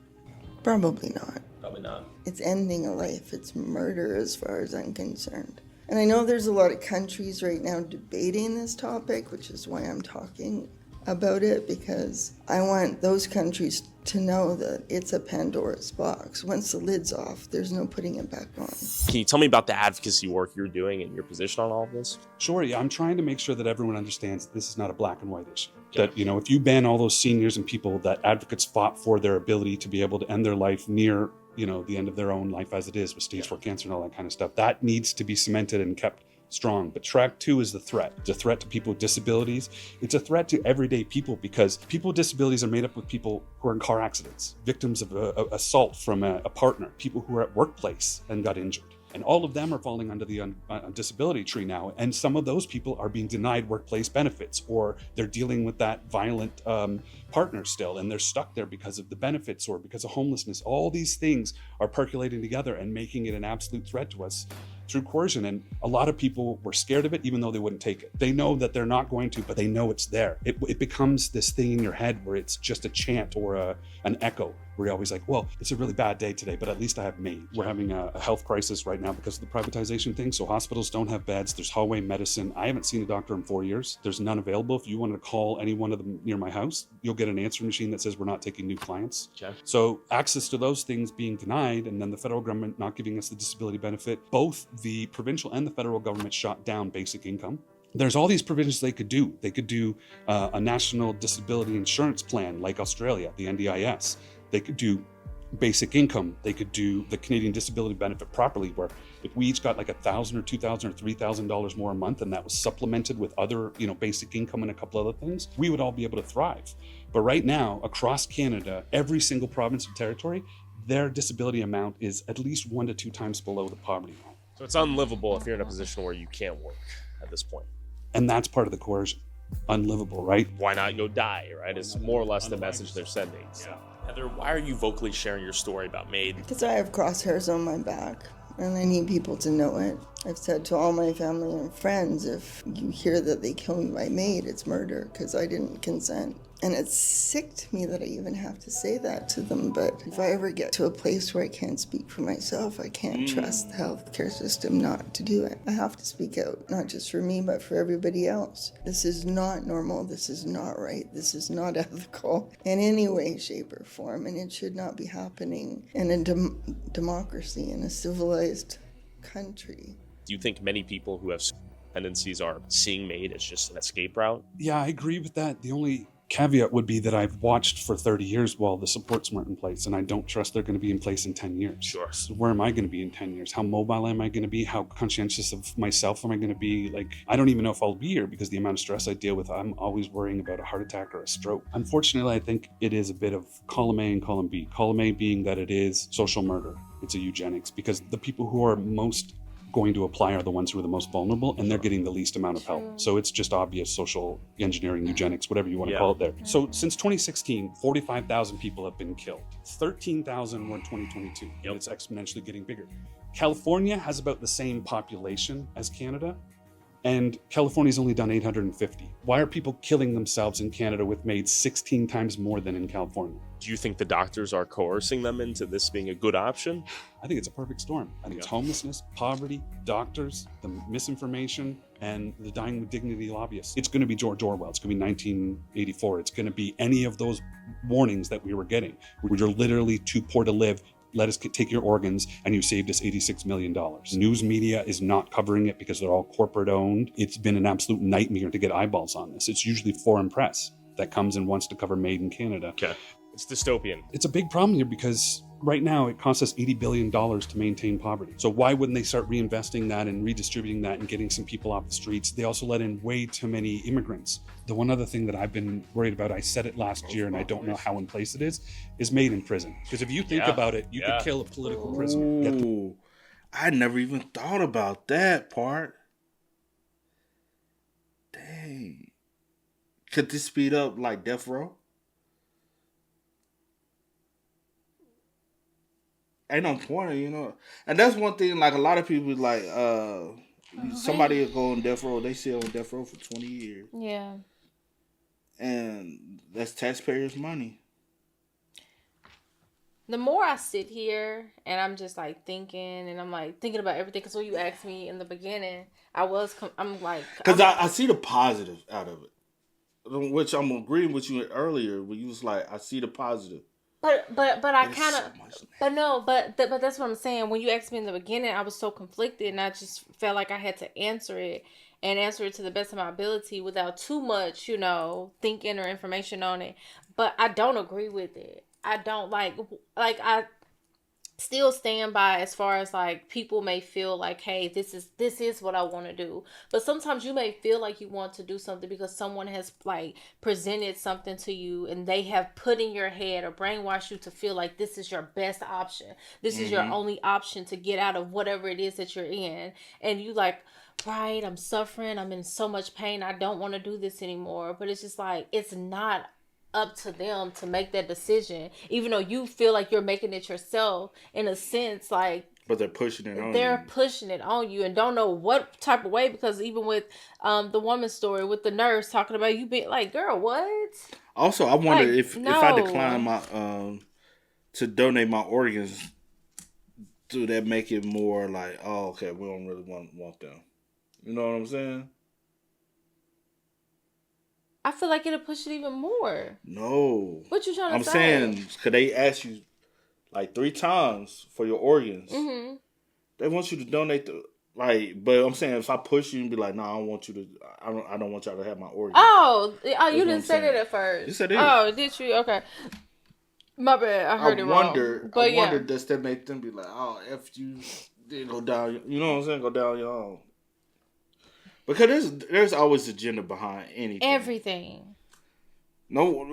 Probably not. Probably not. It's ending a life. It's murder as far as I'm concerned. And I know there's a lot of countries right now debating this topic, which is why I'm talking about it because I want those countries to know that it's a Pandora's box. Once the lid's off, there's no putting it back on. Can you tell me about the advocacy work you're doing and your position on all of this? Sure, yeah, I'm trying to make sure that everyone understands this is not a black and white issue. That, you know, if you ban all those seniors and people that advocates fought for their ability to be able to end their life near, you know, the end of their own life as it is with stage 4 cancer and all that kind of stuff, that needs to be cemented and kept strong. But track 2 is the threat. It's a threat to people with disabilities. It's a threat to everyday people because people with disabilities are made up of people who are in car accidents, victims of assault from a partner, people who are at workplace and got injured. And all of them are falling under the disability tree now. And some of those people are being denied workplace benefits, or they're dealing with that violent partner still, and they're stuck there because of the benefits or because of homelessness. All these things are percolating together and making it an absolute threat to us through coercion. And a lot of people were scared of it, even though they wouldn't take it. They know that they're not going to, but they know it's there. It becomes this thing in your head where it's just a chant or an echo, where you're always like, well, it's a really bad day today, but at least I have MAID. We're having a health crisis right now because of the privatization thing. So hospitals don't have beds. There's hallway medicine. I haven't seen a doctor in 4 years. There's none available. If you wanted to call any one of them near my house, you'll get an answering machine that says we're not taking new clients. Okay. So access to those things being denied, and then the federal government not giving us the disability benefit, both the provincial and the federal government shot down basic income. There's all these provisions they could do. They could do a national disability insurance plan like Australia, the NDIS. They could do basic income. They could do the Canadian disability benefit properly, where if we each got like $1,000 or $2,000 or $3,000 more a month, and that was supplemented with other, you know, basic income and a couple other things, we would all be able to thrive. But right now, across Canada, every single province and territory, their disability amount is at least 1 to 2 times below the poverty line. So it's unlivable if you're in a position where you can't work at this point. And that's part of the coercion. Unlivable, right? Why not go die, right? Is more or less the message they're sending. So. Heather, why are you vocally sharing your story about MAID? Because I have crosshairs on my back, and I need people to know it. I've said to all my family and friends, if you hear that they kill me by MAID, it's murder, because I didn't consent. And it's sick to me that I even have to say that to them, but if I ever get to a place where I can't speak for myself, I can't trust the healthcare system not to do it. I have to speak out, not just for me, but for everybody else. This is not normal, this is not right, this is not ethical in any way, shape, or form, and it should not be happening in a democracy, in a civilized country. Do you think many people who have tendencies are seeing MAID as just an escape route? Yeah, I agree with that. The only caveat would be that I've watched for 30 years while the supports weren't in place, and I don't trust they're going to be in place in 10 years. Sure. So where am I going to be in 10 years? How mobile am I going to be? How conscientious of myself am I going to be? Like, I don't even know if I'll be here because the amount of stress I deal with, I'm always worrying about a heart attack or a stroke. Unfortunately, I think it is a bit of column A and column B. Column A being that it is social murder. It's a eugenics, because the people who are most going to apply are the ones who are the most vulnerable, and they're getting the least amount of help. So it's just obvious social engineering, eugenics, whatever you want to call it there. So since 2016, 45,000 people have been killed. 13,000 were in 2022, and it's exponentially getting bigger. California has about the same population as Canada, and California's only done 850. Why are people killing themselves in Canada with MAID 16 times more than in California? Do you think the doctors are coercing them into this being a good option? I think it's a perfect storm. I think it's homelessness, poverty, doctors, the misinformation, and the dying with dignity lobbyists. It's going to be George Orwell. It's going to be 1984. It's going to be any of those warnings that we were getting. You're literally too poor to live. Let us take your organs, and you saved us $86 million. News media is not covering it because they're all corporate owned. It's been an absolute nightmare to get eyeballs on this. It's usually foreign press that comes and wants to cover MAID in Canada. Okay. It's dystopian. It's a big problem here because right now it costs us $80 billion to maintain poverty. So why wouldn't they start reinvesting that and redistributing that and getting some people off the streets? They also let in way too many immigrants. The one other thing that I've been worried about, I said it last year and I don't know how in place it is MAID in prison. Because if you think about it, you could kill a political prisoner. Ooh, I never even thought about that part. Dang. Could this speed up like death row? Ain't no point, you know. And that's one thing, like a lot of people like somebody will go on death row, they sit on death row for 20 years. Yeah. And that's taxpayers' money. The more I sit here and I'm just like thinking, and I'm like thinking about everything, because when you asked me in the beginning, I'm like, because I see the positive out of it. which I'm agreeing with you earlier when you was like, I see the positive. But I kind of, but that's what I'm saying. When you asked me in the beginning, I was so conflicted, and I just felt like I had to answer it to the best of my ability without too much, thinking or information on it. But I don't agree with it. I don't like I still stand by as far as like people may feel like, hey, this is what I want to do, but sometimes you may feel like you want to do something because someone has like presented something to you and they have put in your head or brainwashed you to feel like this is your best option, this is your only option to get out of whatever it is that you're in, and you like, right, I'm suffering, I'm in so much pain, I don't want to do this anymore. But it's just like, it's not up to them to make that decision, even though you feel like you're making it yourself in a sense, like, but they're pushing it on you. They're pushing it on you and don't know what type of way, because even with the woman's story with the nurse talking about you being like, girl, what? Also, I wonder like, if I decline my to donate my organs, do that make it more like, oh, okay, we don't really want them? You know what I'm saying? I feel like it'll push it even more. No. What you trying to say? I'm saying, could they ask you like 3 times for your organs? Mm-hmm. They want you to donate but I'm saying if I push you and be like, no, I don't want you to, I don't want y'all to have my organs. Oh, you didn't say that at first. You said it. Oh, did you? Okay. My bad. I heard it wrong. I wonder, does that make them be like, oh, F you, then go down, you know what I'm saying? Go down your own. Because there's always agenda behind anything. Everything. No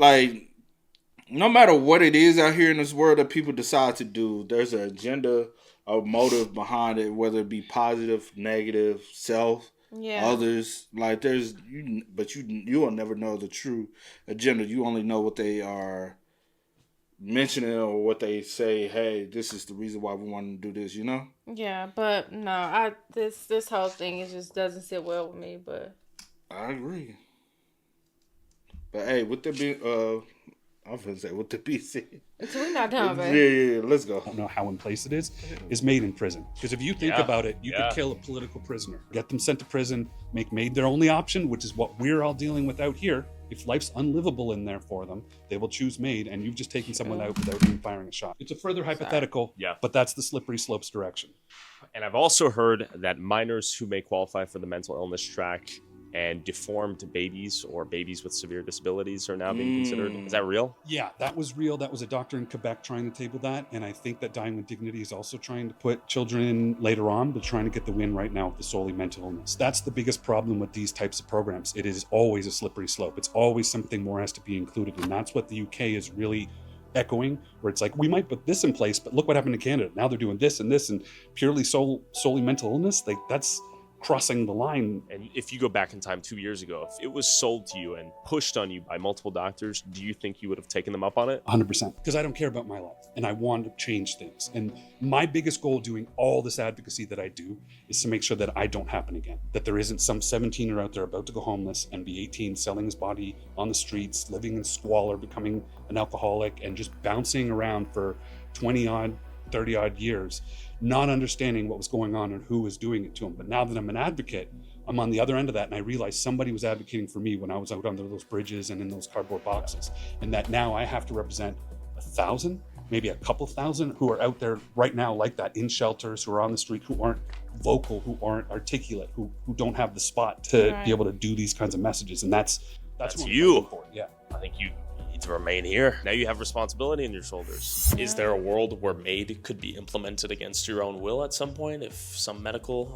matter what it is out here in this world that people decide to do, there's an agenda, a motive behind it, whether it be positive, negative, self, others. Like but you will never know the true agenda. You only know what they are mentioning or what they say. Hey, this is the reason why we want to do this. Yeah, but no, this whole thing just doesn't sit well with me. But I agree. But hey, with the be I was gonna say with the BC. So we're not done, man. Yeah, let's go. I don't know how in place it is MAID in prison. Because if you think about it, you could kill a political prisoner, get them sent to prison, make MAID their only option, which is what we're all dealing with out here. If life's unlivable in there for them, they will choose MAID, and you've just taken someone out without even firing a shot. It's a further hypothetical, but that's the slippery slopes direction. And I've also heard that minors who may qualify for the mental illness track and deformed babies or babies with severe disabilities are now being considered. Is that real? Yeah, that was real. That was a doctor in Quebec trying to table that. And I think that Dying with Dignity is also trying to put children in later on, but trying to get the win right now with the solely mental illness. That's the biggest problem with these types of programs. It is always a slippery slope. It's always something more has to be included. And that's what the UK is really echoing, where it's like, we might put this in place, but look what happened to Canada. Now they're doing this and this, and purely solely mental illness. That's crossing the line. And if you go back in time 2 years ago, if it was sold to you and pushed on you by multiple doctors, do you think you would have taken them up on it? 100%. Because I don't care about my life and I want to change things. And my biggest goal doing all this advocacy that I do is to make sure that I don't happen again. That there isn't some 17-year out there about to go homeless and be 18, selling his body on the streets, living in squalor, becoming an alcoholic, and just bouncing around for 20-odd, 30-odd years, not understanding what was going on and who was doing it to him. But now that I'm an advocate, I'm on the other end of that, and I realized somebody was advocating for me when I was out under those bridges and in those cardboard boxes, and that now I have to represent 1,000, maybe a couple thousand who are out there right now like that, in shelters, who are on the street, who aren't vocal, who aren't articulate, who don't have the spot to be able to do these kinds of messages. And that's you. Yeah. I think you need to remain here. Now you have responsibility on your shoulders. Is there a world where MAID could be implemented against your own will at some point if some medical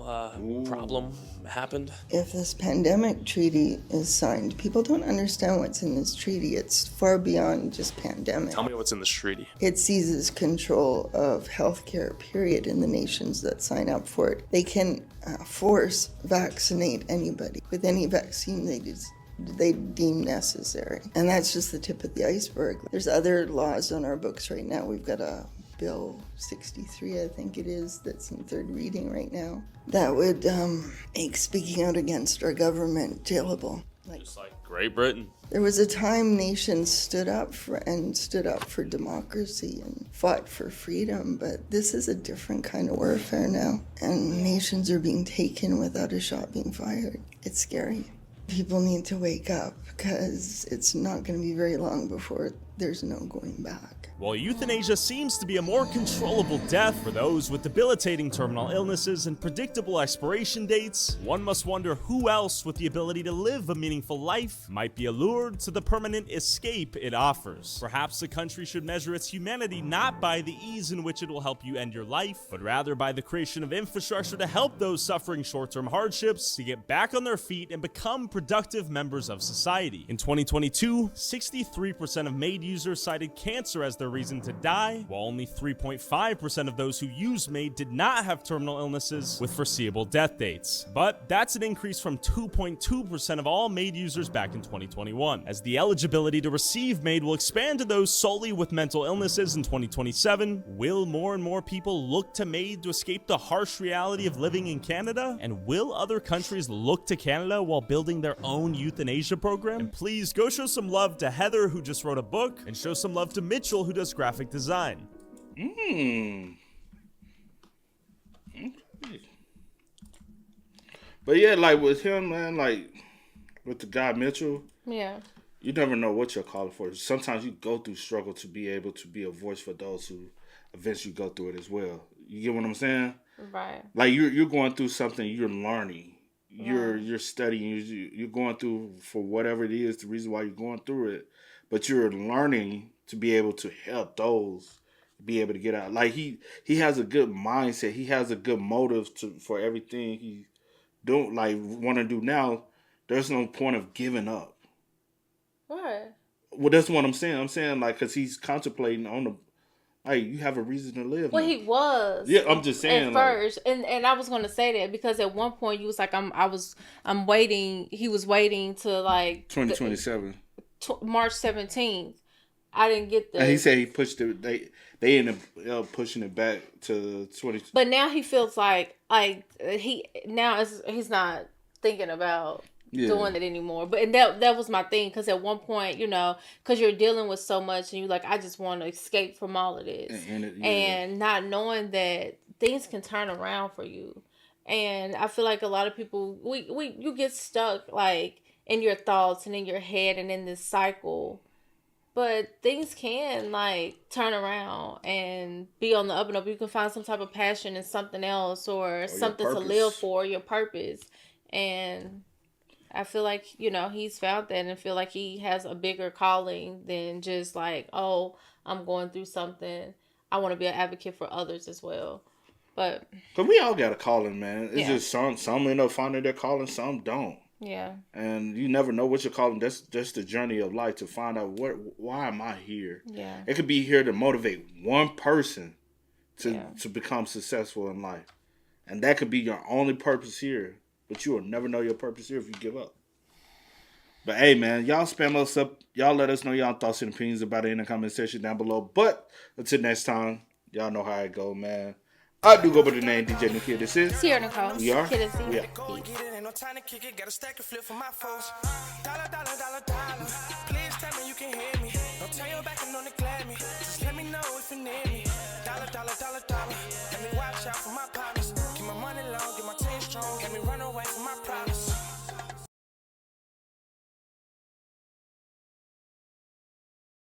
problem happened? If this pandemic treaty is signed, people don't understand what's in this treaty. It's far beyond just pandemic. Tell me what's in this treaty. It seizes control of healthcare, period, in the nations that sign up for it. They can force vaccinate anybody with any vaccine they deem necessary. And that's just the tip of the iceberg. There's other laws on our books right now. We've got a Bill 63, I think it is, that's in third reading right now, that would make speaking out against our government jailable. Just like Great Britain. There was a time nations stood up for democracy and fought for freedom, but this is a different kind of warfare now. And nations are being taken without a shot being fired. It's scary. People need to wake up because it's not going to be very long before there's no going back. While euthanasia seems to be a more controllable death for those with debilitating terminal illnesses and predictable expiration dates, one must wonder who else with the ability to live a meaningful life might be allured to the permanent escape it offers. Perhaps the country should measure its humanity not by the ease in which it will help you end your life, but rather by the creation of infrastructure to help those suffering short-term hardships to get back on their feet and become productive members of society. In 2022, 63% of MAID users cited cancer as their reason to die, while only 3.5% of those who used MAID did not have terminal illnesses with foreseeable death dates. But that's an increase from 2.2% of all MAID users back in 2021. As the eligibility to receive MAID will expand to those solely with mental illnesses in 2027, will more and more people look to MAID to escape the harsh reality of living in Canada? And will other countries look to Canada while building their own euthanasia program? And please go show some love to Heather, who just wrote a book, and show some love to Mitchell, who does graphic design. But yeah, like with him, man, like with the guy Mitchell, Yeah. you never know what you're calling for. Sometimes you go through struggle to be able to be a voice for those who eventually go through it as well. You get what I'm saying? Right. Like you're going through something, you're learning. You're studying, you're going through for whatever it is, the reason why you're going through it. But you're learning to be able to help those be able to get out. Like he has a good mindset. He has a good motive for everything he don't like want to do now. There's no point of giving up. Right. Well, that's what I'm saying. I'm saying like because he's contemplating on the. Like, you have a reason to live. Well, now. he was. Yeah, I'm just saying. At first, and I was going to say that because at one point you was like, I'm waiting. He was waiting to like 2027, March 17th. I didn't get the. And he said he pushed it. They ended up pushing it back to 20. But now he feels like he's not thinking about. Doing it anymore, but and that was my thing because at one point, because you're dealing with so much and you're like, I just want to escape from all of this, and not knowing that things can turn around for you, and I feel like a lot of people you get stuck like in your thoughts and in your head and in this cycle, but things can like turn around and be on the up and up. You can find some type of passion in something else or something to live for, your purpose, and I feel like, he's found that and feel like he has a bigger calling than just like, oh, I'm going through something. I want to be an advocate for others as well. But because we all got a calling, man. It's just some end up finding their calling, some don't. Yeah. And you never know what you're calling. That's the journey of life to find out why am I here? Yeah. It could be here to motivate one person to become successful in life. And that could be your only purpose here. But you will never know your purpose here if you give up. But hey, man, y'all spam us up. Y'all let us know y'all thoughts and opinions about it in the comment section down below. But until next time, y'all know how it go, man. I do go by the name DJ New Kid. This is Sierra Nicole. We are. Kid and C. We are. Please tell me you can hear me. Don't turn your back